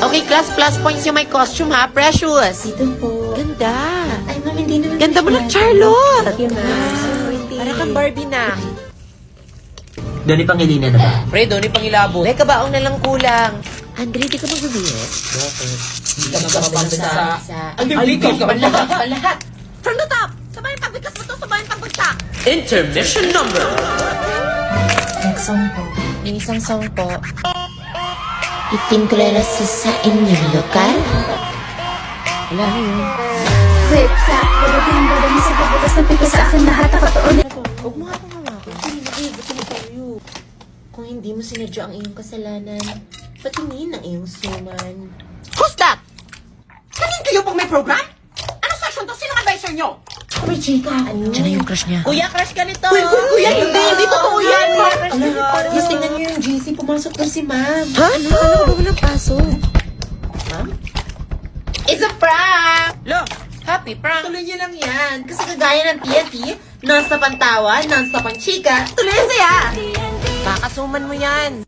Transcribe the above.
Okay, class, plus points yung may costume ha. Precious. Dito po. Ganda. Ay, ma'am, hindi naman. Ganda mo lang, Charlotte. Thank you, ma'am. Para kang Barbie na. Doni Pangilinan na ba? Pre, doon yung pangilabo. May kabaong na lang kulang. Andre, di ka magbibihis? Hindi ka makapagpagsa sa... Ang bibigay ka lahat. From the top! Sabay pagbigkas mo to, sabay pagbagsak. Intermission number. Next song po. Yung isang song po. Itingklaro sa inyong lokal. Wala na yun. Wait, clap. Babagin ba dami sa pabukas ng pito sa akin lahat nakatuon? Huwag mo nga pang hawakan. Gusto mo tayo. Kung hindi mo sinadya ang iyong kasalanan, patingin ang iyong suman. Who's that? Kanin kayo pag may program? Ano session to? Sinong advisor nyo? Kami, chika. Ano? Diyan na yung crush niya. Kuya, crush ka nito! Kuya, hindi totoo yan! Yes, tingnan niyo yung GC. Pumasok na si ma'am. Ha? Ano? Kala ko ba walang paso? It's a prank! Lo! Happy prank! Tuloy niyo lang yan. Kasi kagaya ng TNT, non-stop ang tawa, non-stop ang chika, tuloy ang saya. Kakasuman mo yan.